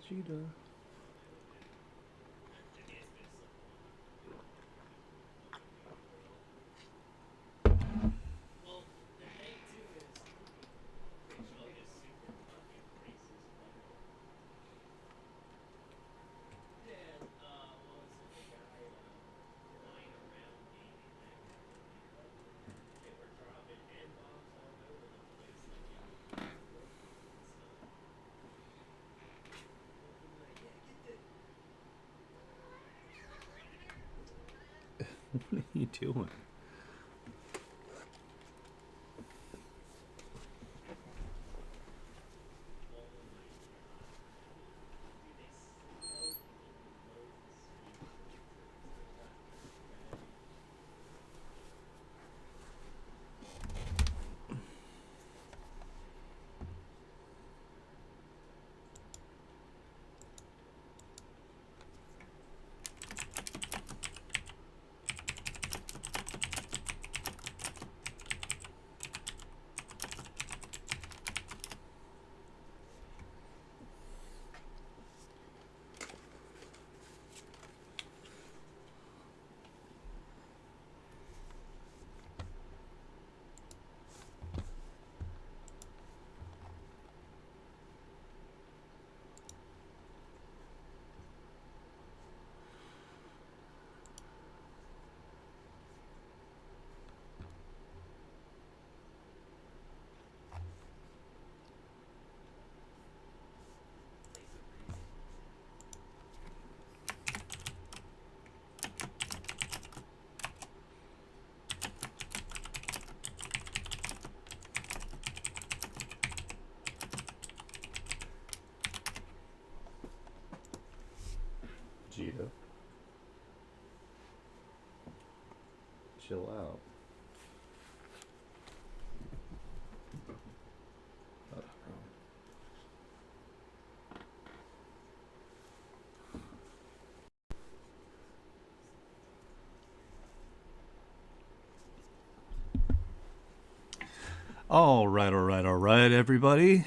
Vegeta. What are you doing? Vegeta. Chill out. All right, everybody.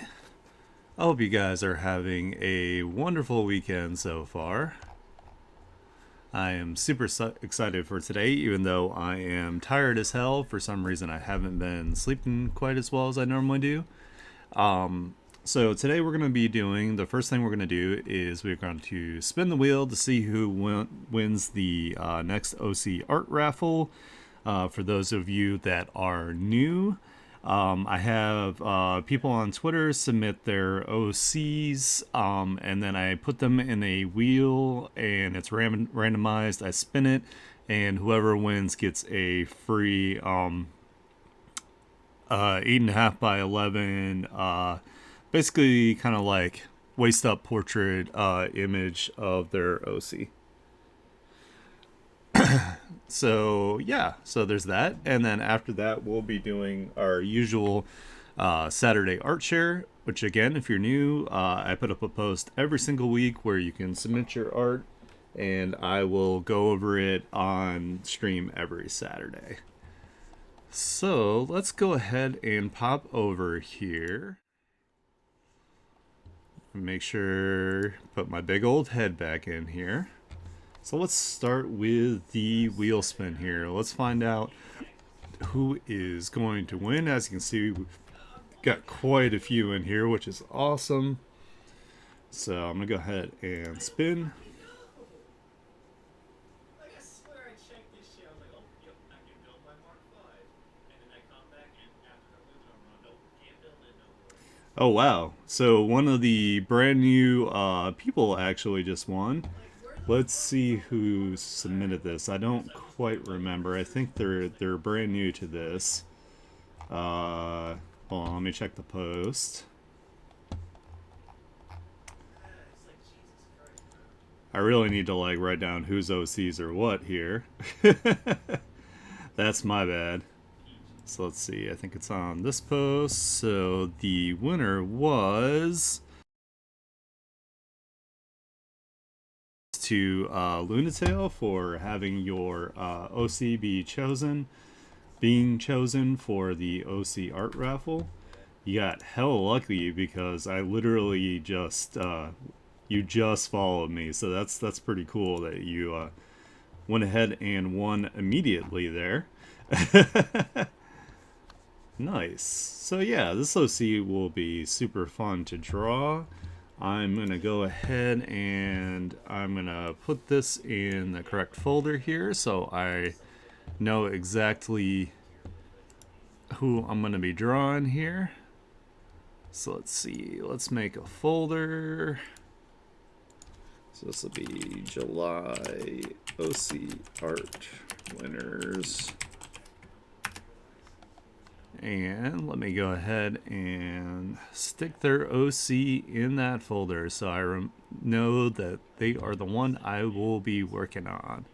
I hope you guys are having a wonderful weekend so far. I am super excited for today, even though I am tired as hell. For some reason, I haven't been sleeping quite as well as I normally do. So today we're going to be doing, the first thing we're going to do is we're going to spin the wheel to see who wins the next OC art raffle. For those of you that are new, I have people on Twitter submit their OCs, and then I put them in a wheel, and it's randomized. I spin it, and whoever wins gets a free 8.5 by 11, basically kind of like waist up portrait image of their OC. So yeah, so there's that, and then after that we'll be doing our usual Saturday art share, which again, if you're new, I put up a post every single week where you can submit your art, and I will go over it on stream every Saturday. So let's go ahead and pop over here. Make sure put my big old head back in here. So let's start with the wheel spin here. Let's find out who is going to win. As you can see, we've got quite a few in here, which is awesome. So I'm going to go ahead and spin. Oh wow, so one of the brand new people actually just won. Let's see who submitted this. I don't quite remember. I think they're brand new to this. Hold on, let me check the post. I really need to like write down whose OCs are what here. That's my bad. So let's see. I think it's on this post. So the winner was to Lunatail for having your OC being chosen for the OC art raffle. You got hell lucky because I literally just you just followed me, so that's pretty cool that you went ahead and won immediately there. Nice. So yeah, this OC will be super fun to draw. I'm gonna go ahead and I'm gonna put this in the correct folder here so I know exactly who I'm gonna be drawing here. So let's see, let's make a folder. So this will be July OC Art Winners. And let me go ahead and stick their OC in that folder so I know that they are the one I will be working on.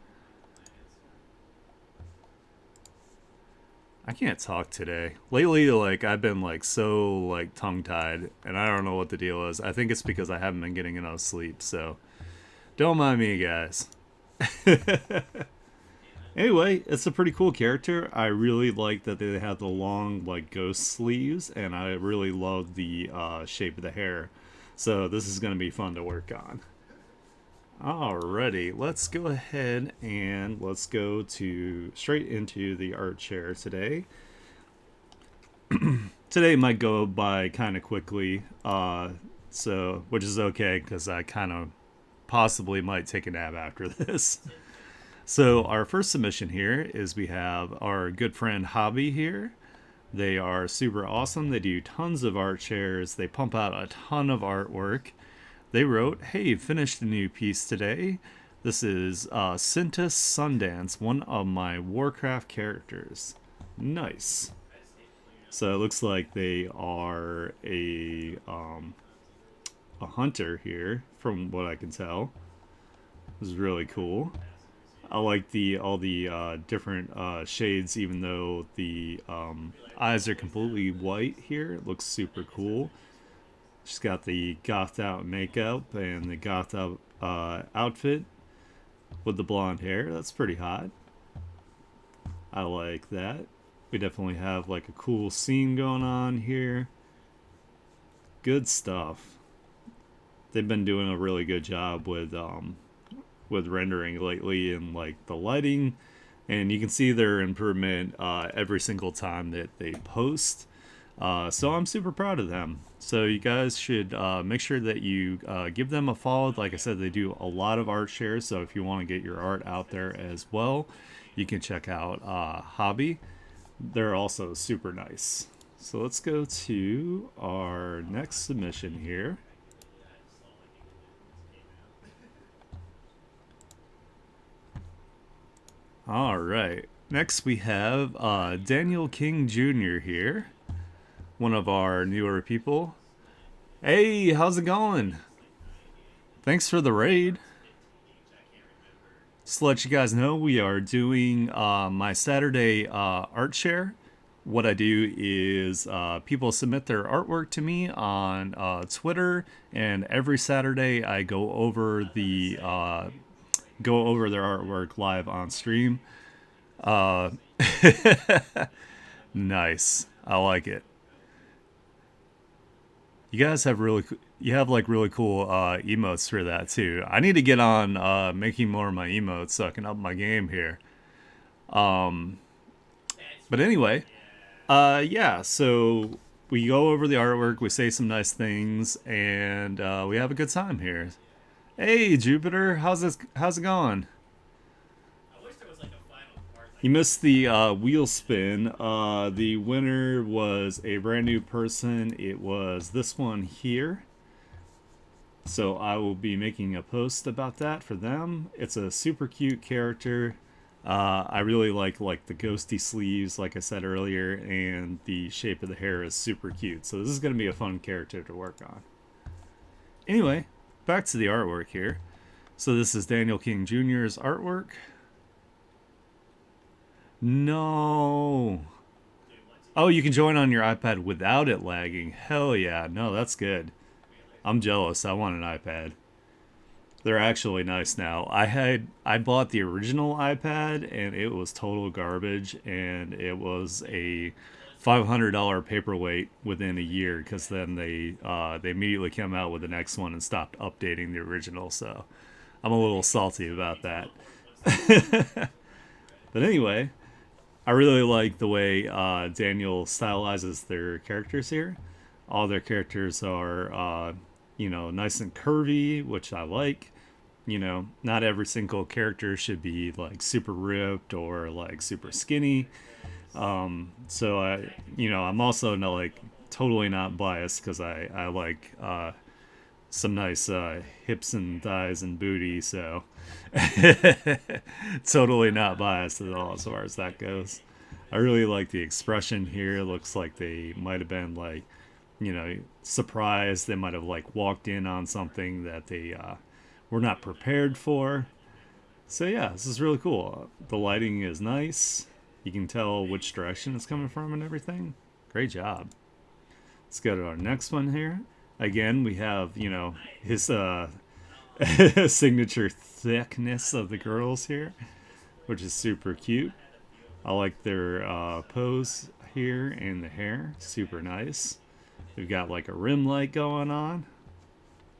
I can't talk today. Lately, like, I've been, like, so, like, tongue-tied, and I don't know what the deal is. I think it's because I haven't been getting enough sleep, so don't mind me, guys. Anyway, it's a pretty cool character. I really like that they have the long, like, ghost sleeves, and I really love the shape of the hair. So this is going to be fun to work on. Alrighty, let's go ahead and let's go to straight into the art chair today. Today might go by kind of quickly, so which is okay because I kind of possibly might take a nap after this. So our first submission here is we have our good friend Hobby here. They are super awesome. They do tons of art shares. They pump out a ton of artwork. They wrote, "Hey, finished a new piece today. This is Sintus Sundance, one of my Warcraft characters." Nice. So it looks like they are a hunter here, from what I can tell. This is really cool. I like all the different shades, even though the eyes are completely white here. It looks super cool. She's got the gothed out makeup and the gothed out outfit with the blonde hair. That's pretty hot. I like that. We definitely have like a cool scene going on here. Good stuff. They've been doing a really good job with rendering lately and like the lighting, and you can see their improvement every single time that they post. So I'm super proud of them. So you guys should make sure that you give them a follow. Like I said, they do a lot of art shares, so if you want to get your art out there as well, you can check out Hobby. They're also super nice. So let's go to our next submission here. All right. Next we have Daniel King Jr. here, one of our newer people. Hey, how's it going? Thanks for the raid. Just to let you guys know, we are doing my Saturday art share. What I do is people submit their artwork to me on Twitter, and every Saturday I go over their artwork live on stream. Nice. I like it. You guys have like really cool emotes for that too. I need to get on making more of my emotes so I can up my game here. But anyway, yeah. So we go over the artwork, we say some nice things, and we have a good time here. Hey Jupiter, how's it going? You missed the wheel spin. The winner was a brand new person. It was this one here. So I will be making a post about that for them. It's a super cute character. I really like the ghosty sleeves, like I said earlier, and the shape of the hair is super cute. So this is going to be a fun character to work on. Anyway, back to the artwork here. So this is Daniel King Jr.'s artwork. No. Oh, you can join on your iPad without it lagging. Hell yeah. No, that's good. I'm jealous. I want an iPad. They're actually nice now. I bought the original iPad and it was total garbage, and it was a $500 paperweight within a year, because then they immediately came out with the next one and stopped updating the original. So I'm a little salty about that. But anyway, I really like the way Daniel stylizes their characters here. All their characters are, nice and curvy, which I like. Not every single character should be like super ripped or like super skinny. So I'm also not like totally not biased, because I like some nice hips and thighs and booty. So totally not biased at all as far as that goes. I really like the expression here. It looks like they might have been like, surprised. They might have like walked in on something that they were not prepared for. So yeah, this is really cool. The lighting is nice. You can tell which direction it's coming from and everything. Great job. Let's go to our next one here. Again, we have, his signature thickness of the girls here, which is super cute. I like their pose here and the hair. Super nice. We've got like a rim light going on.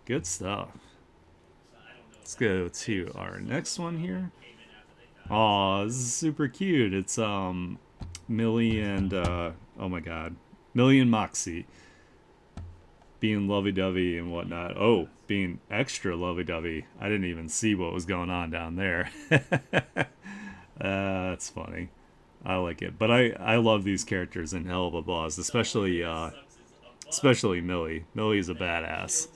Good stuff. Let's go to our next one here. Oh, this is super cute. It's Millie and oh my god, Millie and Moxie being lovey-dovey and whatnot. Oh, being extra lovey-dovey. I didn't even see what was going on down there. That's funny. I like it, but I love these characters in Hell of a Boss, especially Millie. Millie's a badass,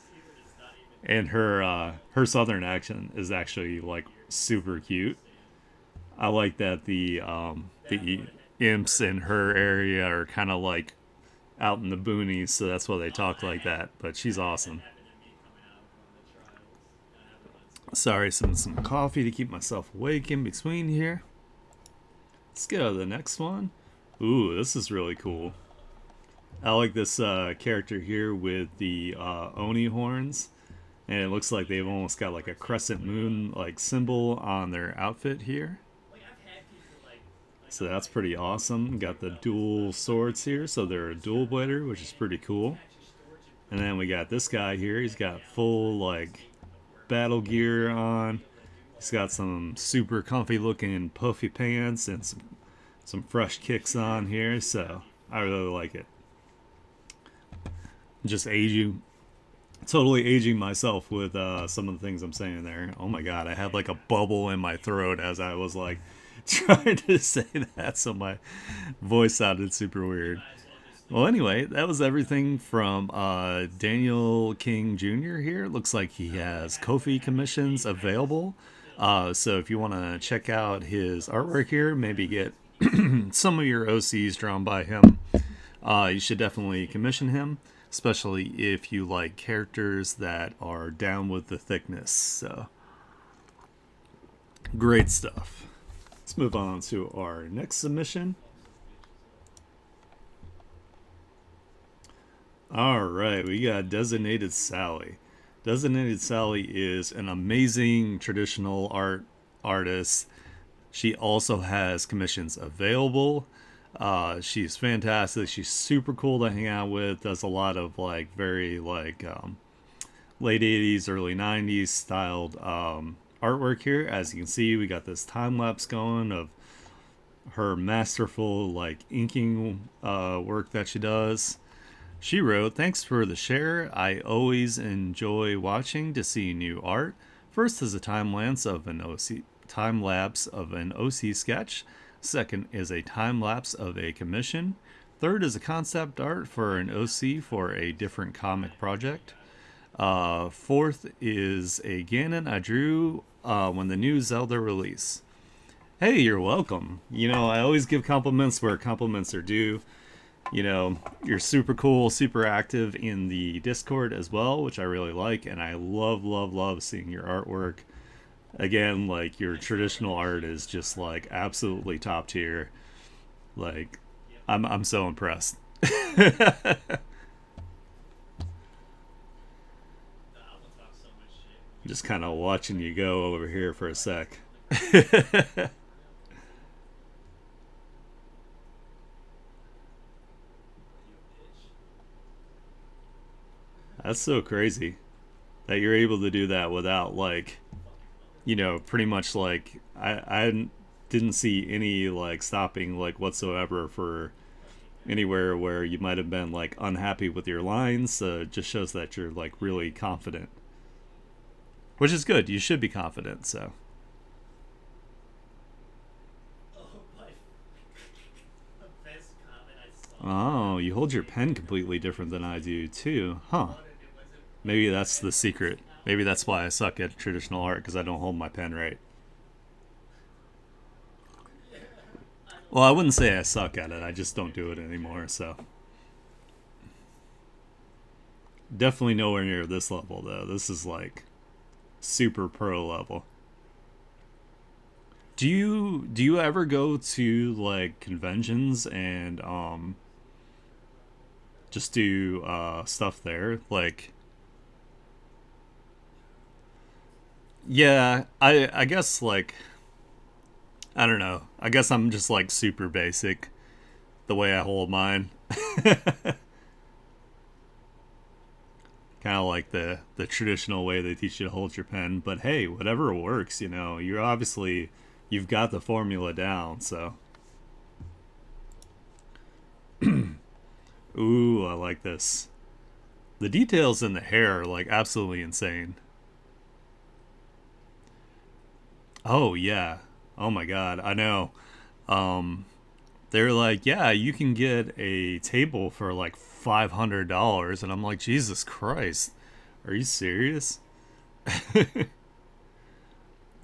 and her southern accent is actually like super cute. I like that the imps in her area are kind of like out in the boonies, so that's why they talk like that. But she's awesome. Sorry, some coffee to keep myself awake in between here. Let's go to the next one. Ooh, this is really cool. I like this character here with the Oni horns, and it looks like they've almost got like a crescent moon like symbol on their outfit here. So that's pretty awesome. Got the dual swords here, so they're a dual blader, which is pretty cool. And then we got this guy here. He's got full like battle gear on. He's got some super comfy looking puffy pants and some fresh kicks on here. So I really like it. Just totally aging myself with some of the things I'm saying there. Oh my god, I had like a bubble in my throat as I was like trying to say that, so my voice sounded super weird. Well, anyway, that was everything from Daniel King Jr. here. Looks like he has Ko-fi commissions available. So if you want to check out his artwork here, maybe get some of your OCs drawn by him, you should definitely commission him, especially if you like characters that are down with the thickness. So, great stuff. Let's move on to our next submission. All right, we got Designated Sally. Designated Sally is an amazing traditional artist. She also has commissions available. She's fantastic. She's super cool to hang out with. Does a lot of like very like late 80s, early 90s styled artwork here. As you can see, we got this time lapse going of her masterful like inking work that she does. She wrote, "Thanks for the share. I always enjoy watching to see new art. First is a time lapse of an OC sketch. Second is a time lapse of a commission. Third is a concept art for an OC for a different comic project. Fourth is a Ganon I drew when the new Zelda release." Hey, you're welcome. I always give compliments where compliments are due. You're super cool, super active in the Discord as well, which I really like, and I love seeing your artwork. Again, like your traditional art is just like absolutely top tier. Like, I'm so impressed. Just kind of watching you go over here for a sec. That's so crazy that you're able to do that without like, pretty much like I didn't see any like stopping like whatsoever for anywhere where you might have been like unhappy with your lines. It just shows that you're like really confident, which is good. You should be confident. So, oh, you hold your pen completely different than I do too, huh? Maybe that's the secret. Maybe that's why I suck at traditional art because I don't hold my pen right. Well, I wouldn't say I suck at it. I just don't do it anymore. So definitely nowhere near this level though. This is like super pro level. Do you ever go to like conventions and just do stuff there? Like, yeah, I guess like I don't know. I guess I'm just like super basic the way I hold mine. Kind of like the traditional way they teach you to hold your pen, but hey, whatever works, You're obviously you've got the formula down, so ooh, I like this. The details in the hair are like absolutely insane. Oh yeah. Oh my god, I know. Um they're like, "Yeah, you can get a table for like $500." And I'm like, "Jesus Christ. Are you serious?"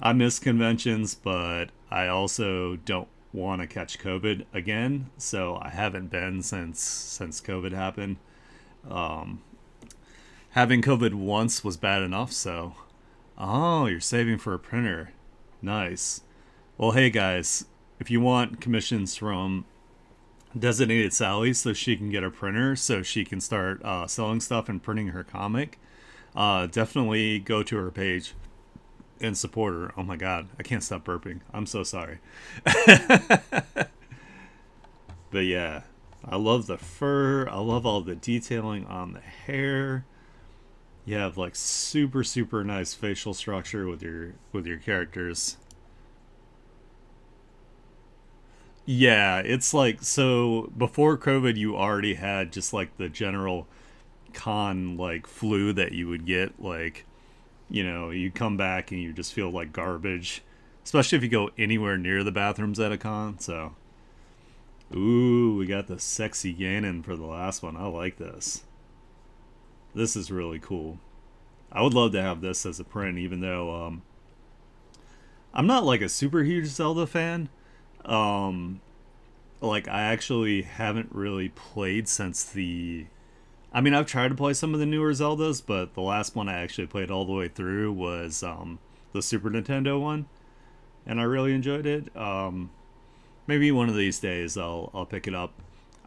I miss conventions, but I also don't want to catch COVID again, so I haven't been since COVID happened. Um Having COVID once was bad enough, so oh, you're saving for a printer. Nice. Well, hey guys, if you want commissions from Designated Sally so she can get a printer so she can start selling stuff and printing her comic, definitely go to her page and support her. Oh my god, I can't stop burping. I'm so sorry. But yeah, I love the fur. I love all the detailing on the hair. You have like super super nice facial structure with your characters. Yeah, it's like so before COVID you already had just like the general con like flu that you would get like you come back and you just feel like garbage, especially if you go anywhere near the bathrooms at a con. So, ooh, we got the sexy Ganon for the last one. I like this. This is really cool. I would love to have this as a print, even though I'm not like a super huge Zelda fan. Um, like I actually haven't really played since the. I mean, I've tried to play some of the newer Zeldas, but the last one I actually played all the way through was the Super Nintendo one, and I really enjoyed it. Maybe one of these days I'll pick it up.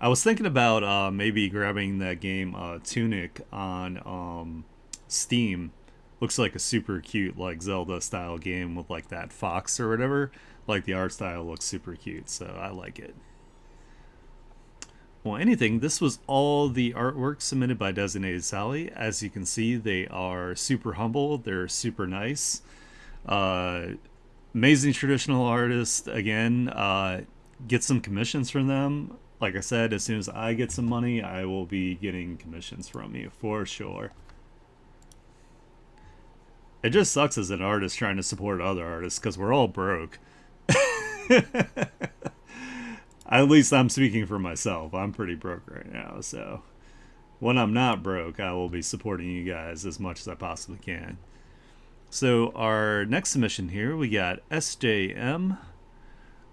I was thinking about maybe grabbing that game Tunic on Steam. Looks like a super cute like Zelda style game with like that fox or whatever. Like the art style looks super cute, so I like it. Well, anything, this was all the artwork submitted by Designated Sally. As you can see, they are super humble, they're super nice. Uh, Amazing traditional artist, again. Get some commissions from them. Like I said, as soon as I get some money, I will be getting commissions from you for sure. It just sucks as an artist trying to support other artists because we're all broke. At least I'm speaking for myself. I'm pretty broke right now, so when I'm not broke, I will be supporting you guys as much as I possibly can. So our next submission here, we got SJM.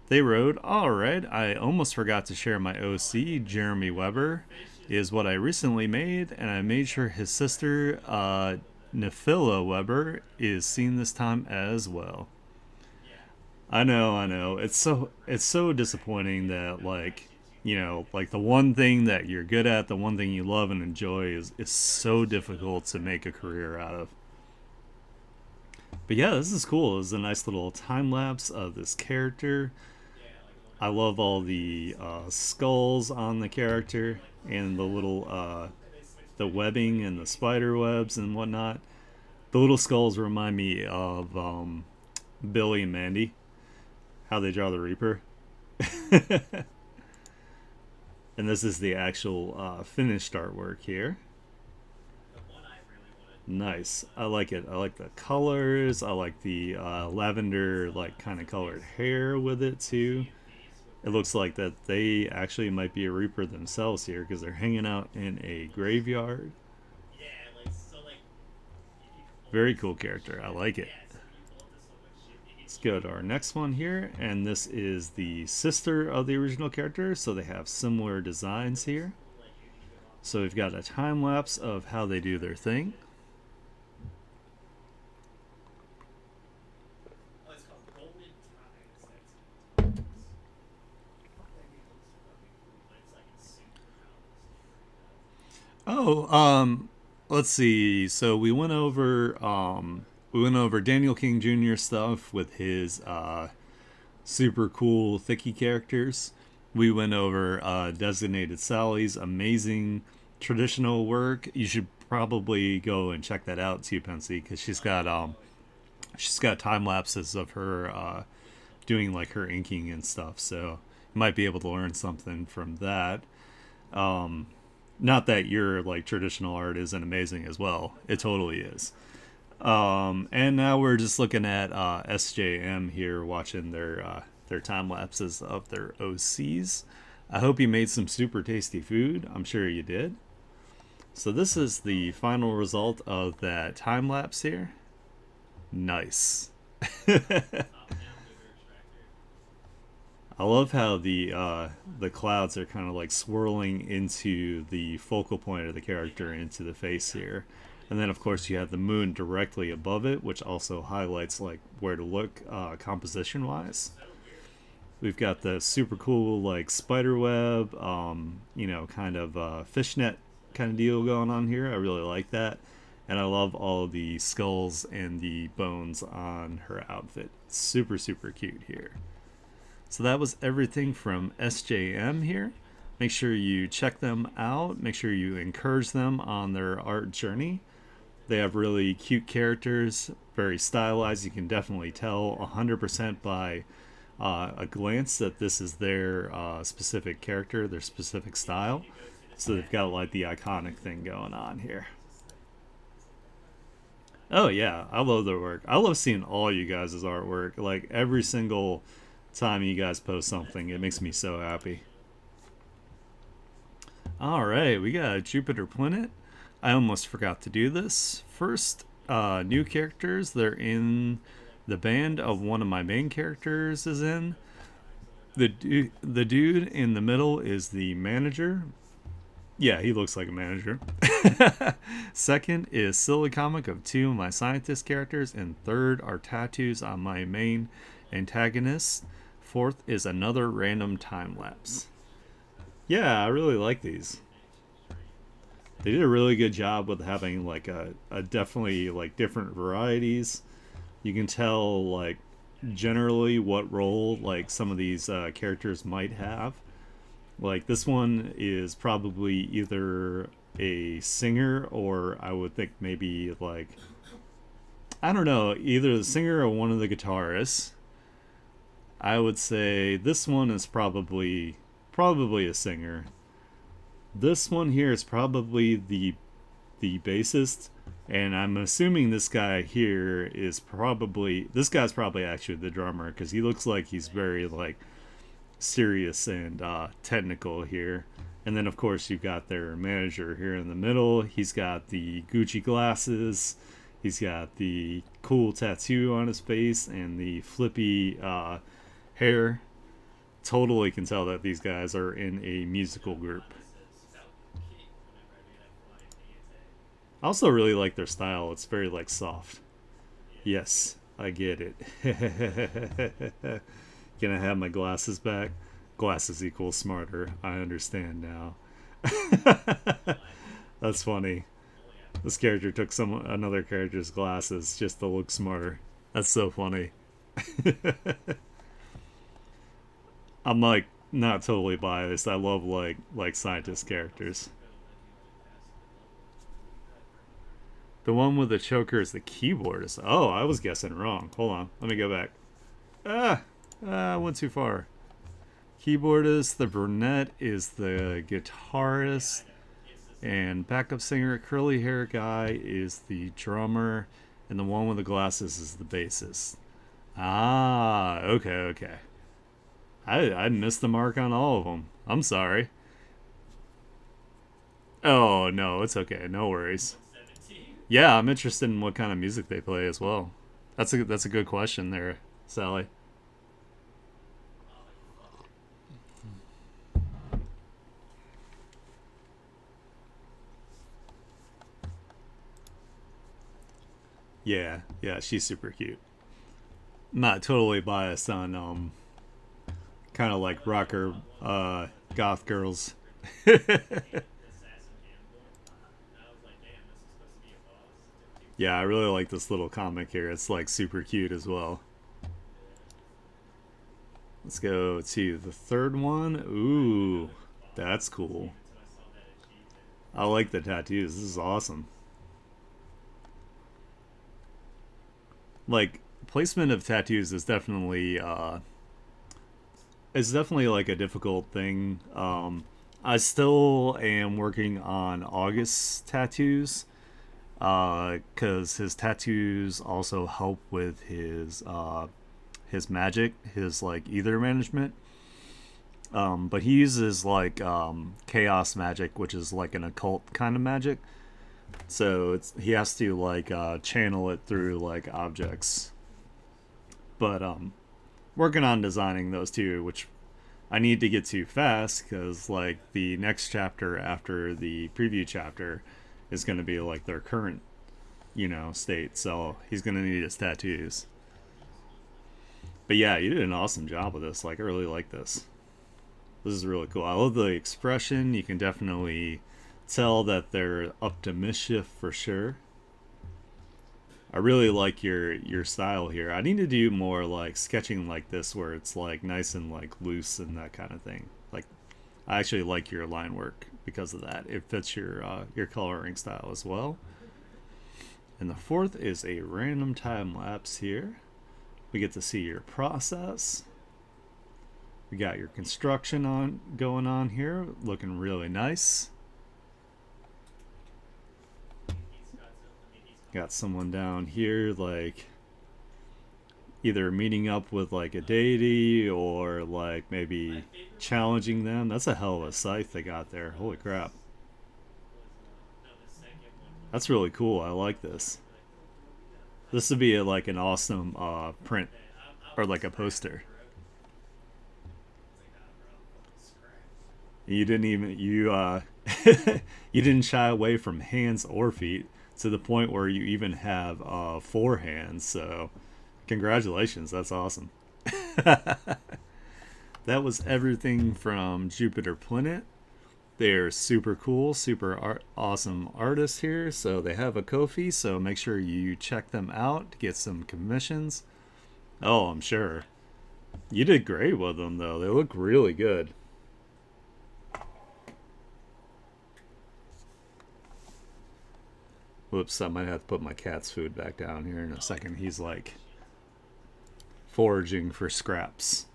They wrote, "All right, I almost forgot to share my OC, Jeremy Weber, is what I recently made, and I made sure his sister, Nephila Weber, is seen this time as well." I know. It's so disappointing that like like the one thing that you're good at, the one thing you love and enjoy is so difficult to make a career out of. But yeah, this is cool. It's a nice little time lapse of this character. I love all the skulls on the character and the little the webbing and the spider webs and whatnot. The little skulls remind me of Billy and Mandy, how they draw the Reaper. And this is the actual finished artwork here. Nice. I like it. I like the colors. I like the lavender, like kind of colored hair with it too. It looks like that they actually might be a Reaper themselves here because they're hanging out in a graveyard. Very cool character. I like it. Let's go to our next one here, and this is the sister of the original character, so they have similar designs here. So we've got a time lapse of how they do their thing. Oh, let's see. So we went over Daniel King Jr. stuff with his super cool Thicky characters. We went over Designated Sally's amazing traditional work. You should probably go and check that out too, Pensy, because she's got time lapses of her doing like her inking and stuff. So you might be able to learn something from that. Not that your like traditional art isn't amazing as well. It totally is. And now we're just looking at SJM here, watching their time lapses of their OCs. I hope you made some super tasty food. I'm sure you did. So this is the final result of that time lapse here. Nice. I love how the clouds are kind of like swirling into the focal point of the character, into the face here. And then of course you have the moon directly above it, which also highlights like where to look composition wise. We've got the super cool like spider web, kind of fishnet kind of deal going on here. I really like that. And I love all of the skulls and the bones on her outfit. Super, super cute here. So that was everything from SJM here. Make sure you check them out. Make sure you encourage them on their art journey. They have really cute characters, very stylized. You can definitely tell 100% by a glance that this is their specific character, their specific style. So they've got like the iconic thing going on here. Oh yeah, I love their work. I love seeing all you guys' artwork. Like every single time you guys post something, it makes me so happy. All right, we got Jupiter Planet. I almost forgot to do this. First, new characters. They're in the band of one of my main characters is in. The dude in the middle is the manager. Yeah, he looks like a manager. Second is silly comic of two of my scientist characters, and third are tattoos on my main antagonists. Fourth is another random time lapse. Yeah, I really like these. They did a really good job with having like a definitely like different varieties. You can tell like generally what role like some of these characters might have. Like this one is probably either a singer or I would think maybe like I don't know, either the singer or one of the guitarists. I would say this one is probably a singer. This one here is probably the bassist, and I'm assuming this guy here is probably this guy's probably actually the drummer because he looks like he's very like serious and technical here. And then of course you've got their manager here in the middle. He's got the Gucci glasses. He's got the cool tattoo on his face and the flippy hair. Totally can tell that these guys are in a musical group. I also really like their style. It's very like soft. Yes, I get it. Can I have my glasses back? Glasses equals smarter. I understand now. That's funny. This character took another character's glasses just to look smarter. That's so funny. I'm like not totally biased. I love like scientist characters. The one with the choker is the keyboardist. Oh, I was guessing wrong. Hold on. Let me go back. I went too far. Keyboardist, the brunette is the guitarist, and backup singer, curly hair guy is the drummer, and the one with the glasses is the bassist. Ah, okay, okay. I missed the mark on all of them. I'm sorry. Oh no, it's okay. No worries. Yeah, I'm interested in what kind of music they play as well. That's a good question there, Sally. Yeah, yeah, she's super cute. Not totally biased on kind of like rocker goth girls. Yeah, I really like this little comic here. It's like super cute as well. Let's go to the third one. Ooh, that's cool. I like the tattoos. This is awesome. Like placement of tattoos is definitely like a difficult thing. I still am working on August's tattoos because his tattoos also help with his magic, his like ether management. But he uses like chaos magic, which is like an occult kind of magic. So he has to like channel it through like objects. But working on designing those two, which I need to get to fast because like the next chapter after the preview chapter is going to be like their current, state. So he's going to need his tattoos. But yeah, you did an awesome job with this. Like I really like this. This is really cool. I love the expression. You can definitely tell that they're up to mischief for sure. I really like your style here. I need to do more like sketching like this where it's like nice and like loose and that kind of thing. Like I actually like your line work because of that. It fits your coloring style as well. And the fourth is a random time lapse here. We get to see your process. We got your construction on going on here, looking really nice. Got someone down here like either meeting up with like a deity or like maybe challenging them. That's a hell of a scythe they got there. Holy crap. That's really cool. I like this. This would be like an awesome print or like a poster. You didn't even you didn't shy away from hands or feet to the point where you even have four hands. So congratulations, that's awesome. That was everything from Jupiter Planet. They're super cool, awesome artists here. So they have a Ko-fi, so make sure you check them out to get some commissions. Oh, I'm sure. You did great with them, though. They look really good. Whoops, I might have to put my cat's food back down here in a second. He's like foraging for scraps.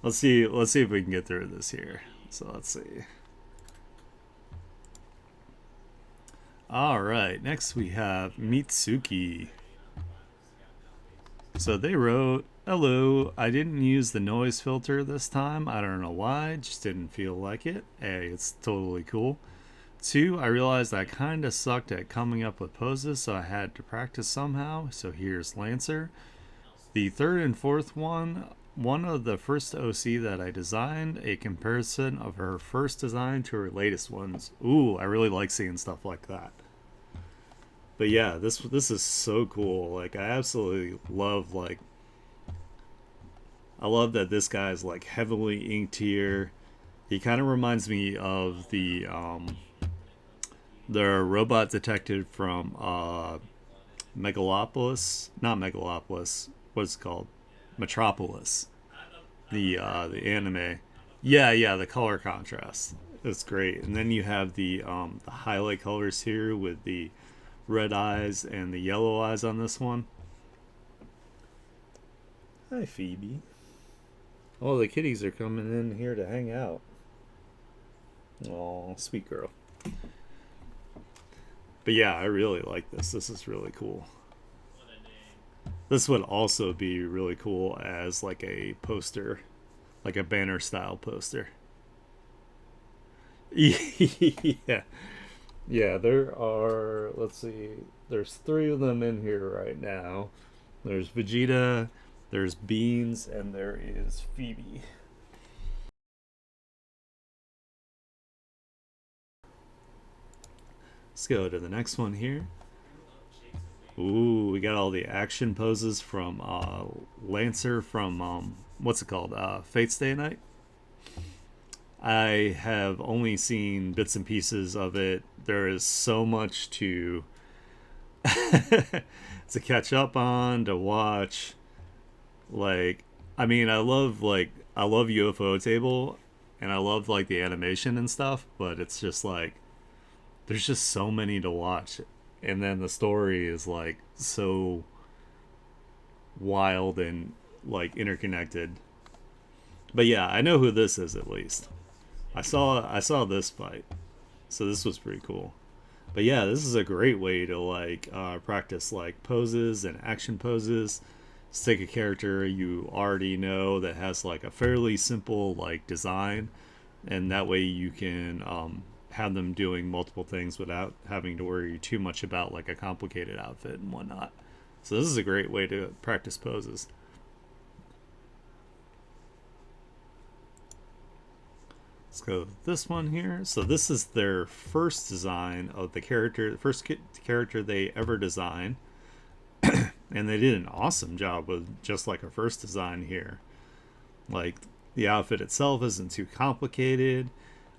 Let's see if we can get through this here. So let's see. All right, next we have Mitsuki. So they wrote, "Hello, I didn't use the noise filter this time. I don't know why, just didn't feel like it. Hey, it's totally cool. Two, I realized I kinda sucked at coming up with poses, so I had to practice somehow. So here's Lancer. The third and fourth one of the first OC that I designed, a comparison of her first design to her latest ones. Ooh, I really like seeing stuff like that. But yeah, this is so cool. Like I absolutely love I love that this guy's like heavily inked here. He kind of reminds me of the robot detective from Megalopolis, not Megalopolis. What's it called? Metropolis. The anime. Yeah, yeah, the color contrast. It's great. And then you have the highlight colors here with the red eyes and the yellow eyes on this one. Hi, Phoebe. Oh, the kitties are coming in here to hang out. Oh, sweet girl. But yeah, I really like this. This is really cool. This would also be really cool as like a poster, like a banner style poster. Yeah. Yeah, there are, let's see, there's three of them in here right now. There's Vegeta, there's Beans, and there is Phoebe. Let's go to the next one here. Ooh, we got all the action poses from Lancer from, what's it called? Fate's Day Night? I have only seen bits and pieces of it. There is so much to to catch up on, to watch. Like, I mean, I love UFO Table, and I love like the animation and stuff, but it's just like there's just so many to watch, and then the story is like so wild and like interconnected. But yeah, I know who this is at least. I saw this fight, so this was pretty cool. But yeah, this is a great way to like practice like poses and action poses. Just take a character you already know that has like a fairly simple like design, and that way you can have them doing multiple things without having to worry too much about like a complicated outfit and whatnot. So this is a great way to practice poses. Let's go with this one here. So this is their first design of the character, the first character they ever designed, and they did an awesome job with just like a first design here. Like the outfit itself isn't too complicated.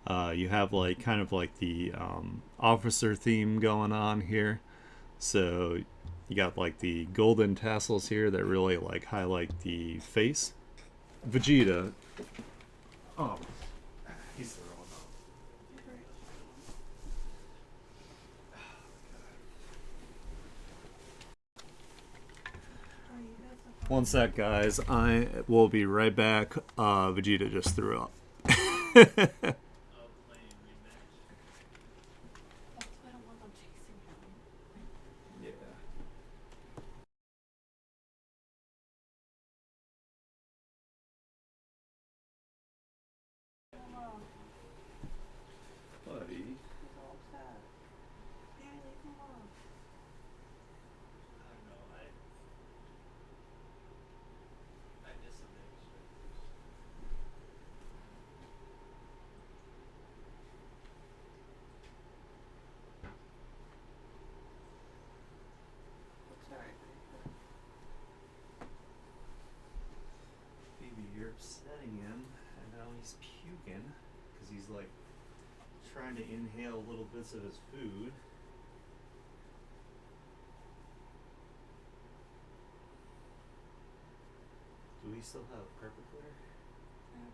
You have like kind of like the officer theme going on here. So you got like the golden tassels here that really like highlight the face. Vegeta. Oh, he's throwing up. One sec, guys. I will be right back. Vegeta just threw up. Yeah. Buddy. Maybe you're upsetting him, and now he's puking because he's like trying to inhale little bits of his food. Do we still have carpet clear? Yeah.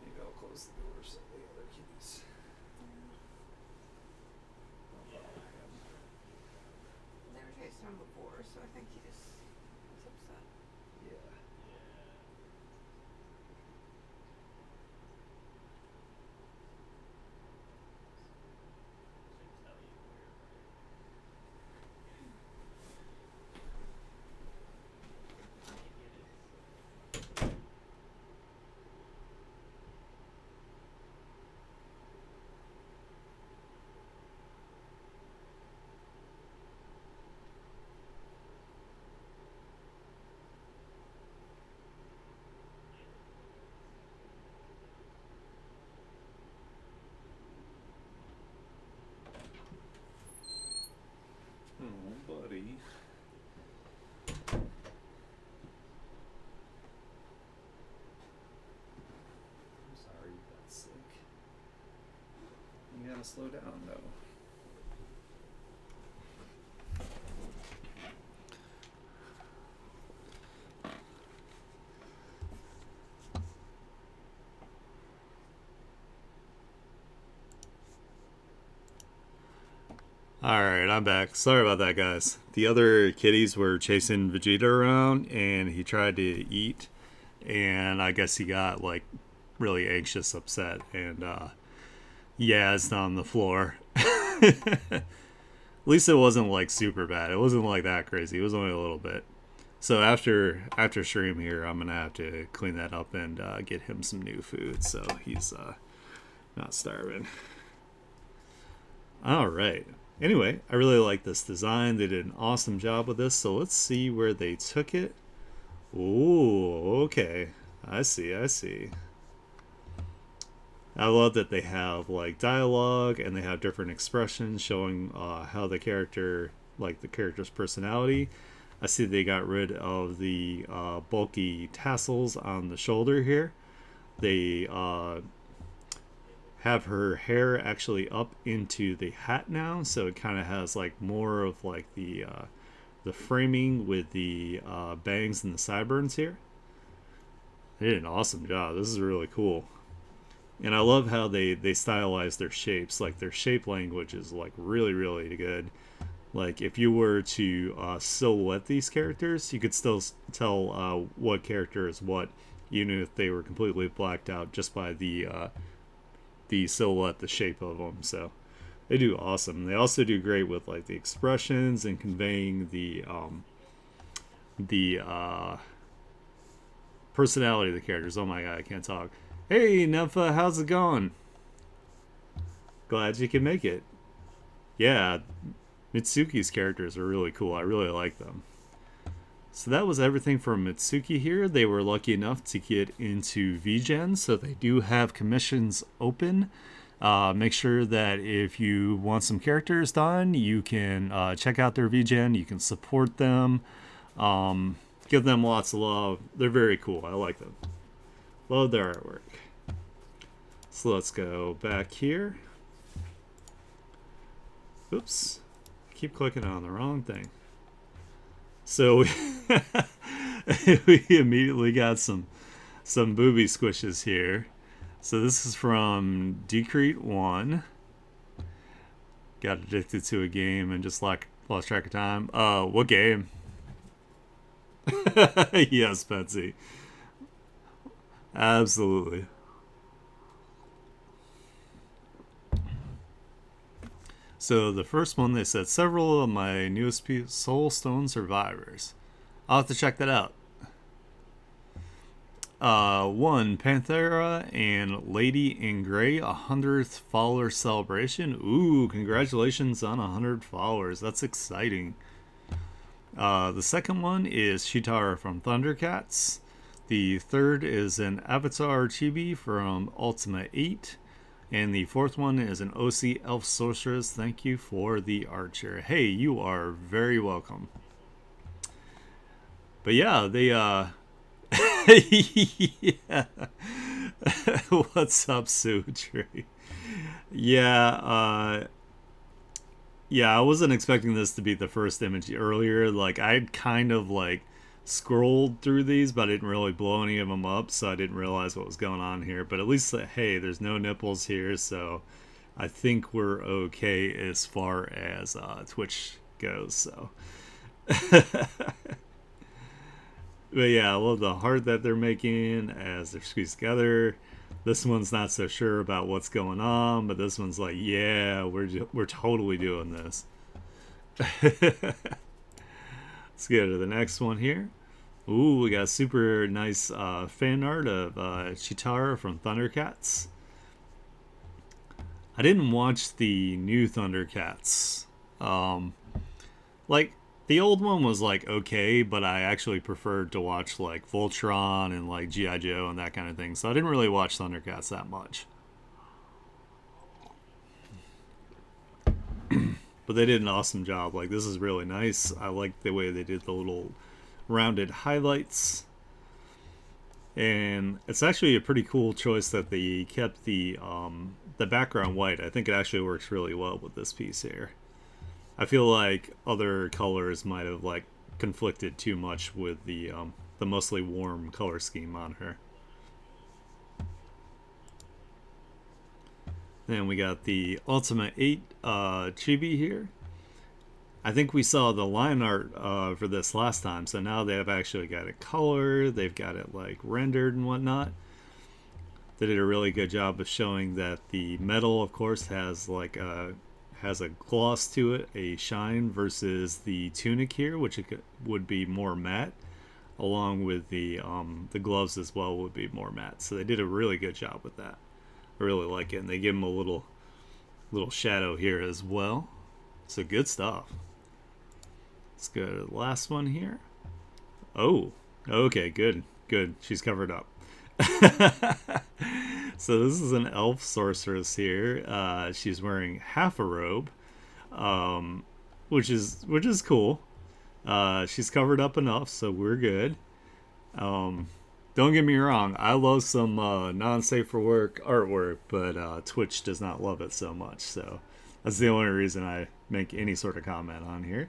Maybe I'll close the door so the other kitties. They were chasing him before, so I think he just was upset. Yeah. You gotta slow down though. Alright, I'm back. Sorry about that, guys. The other kitties were chasing Vegeta around, and he tried to eat, and I guess he got, like, really anxious, upset, and, yazzed on the floor. At least it wasn't, like, super bad. It wasn't, like, that crazy. It was only a little bit. So after stream here, I'm gonna have to clean that up and get him some new food, so he's not starving. All right. Anyway, I really like this design. They did an awesome job with this. So let's see where they took it. Ooh, okay. I see. I see. I love that they have like dialogue and they have different expressions showing how the character, like the character's personality. I see they got rid of the bulky tassels on the shoulder here. They have her hair actually up into the hat now, so it kind of has like more of like the framing with the bangs and the sideburns here. They did an awesome job. This is really cool. And I love how they stylize their shapes. Like their shape language is like really good. Like if you were to silhouette these characters, you could still tell what character is what, even if they were completely blacked out just by the silhouette, the shape of them. So they do awesome. They also do great with like the expressions and conveying the personality of the characters. Oh my god, I can't talk. Hey Nympha, how's it going? Glad you can make it. Yeah, Mitsuki's characters are really cool. I really like them. So that was everything from Mitsuki here. They were lucky enough to get into VGen, so they do have commissions open. Make sure that if you want some characters done, you can check out their VGen. You can support them. Give them lots of love. They're very cool. I like them. Love their artwork. So let's go back here. Oops. I keep clicking on the wrong thing. So we immediately got some booby squishes here. So this is from Decrete1. Got addicted to a game and just like lost track of time. What game? Yes, Betsy. Absolutely. So the first one, they said several of my newest Soulstone survivors. I'll have to check that out. One, Panthera and Lady in Grey, 100th follower celebration. Ooh, congratulations on 100 followers. That's exciting. The second one is Chitara from Thundercats. The third is an Avatar Chibi from Ultima 8. And the fourth one is an OC Elf Sorceress. Thank you for the artshare. Hey, you are very welcome. But yeah, they yeah. What's up, Sutri? Yeah, yeah, I wasn't expecting this to be the first image earlier. Like I'd kind of like scrolled through these, but I didn't really blow any of them up, so I didn't realize what was going on here. But at least, hey, there's no nipples here, so I think we're okay as far as Twitch goes. So, but yeah, I love the heart that they're making as they're squeezed together. This one's not so sure about what's going on, but this one's like, yeah, we're totally doing this. Let's go to the next one here. Ooh, we got super nice fan art of Chitara from Thundercats. I didn't watch the new Thundercats. Like, the old one was like okay, but I actually preferred to watch like Voltron and like G.I. Joe and that kind of thing. So I didn't really watch Thundercats that much. But they did an awesome job. Like, this is really nice. I like the way they did the little rounded highlights. And it's actually a pretty cool choice that they kept the background white. I think it actually works really well with this piece here. I feel like other colors might have like conflicted too much with the mostly warm color scheme on her. Then we got the Ultimate 8 chibi here. I think we saw the line art for this last time, so now they've actually got it colored, they've got it like rendered and whatnot. They did a really good job of showing that the metal, of course, has a gloss to it, a shine, versus the tunic here, which would be more matte, along with the gloves as well would be more matte. So they did a really good job with that. I really like it, and they give them a little shadow here as well. So good stuff. Let's go to the last one here. Oh, okay, good, good. She's covered up. So this is an elf sorceress here. She's wearing half a robe, which is cool. She's covered up enough, so we're good. Um, don't get me wrong, I love some non-safe for work artwork, but Twitch does not love it so much. So that's the only reason I make any sort of comment on here.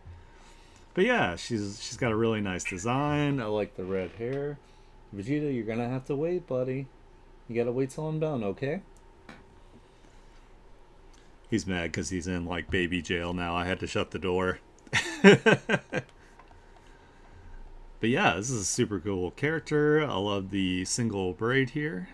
But yeah, she's got a really nice design. I like the red hair. Vegeta, you're gonna have to wait, buddy. You gotta wait till I'm done, okay? He's mad because he's in like baby jail now. I had to shut the door. But yeah, this is a super cool character. I love the single braid here.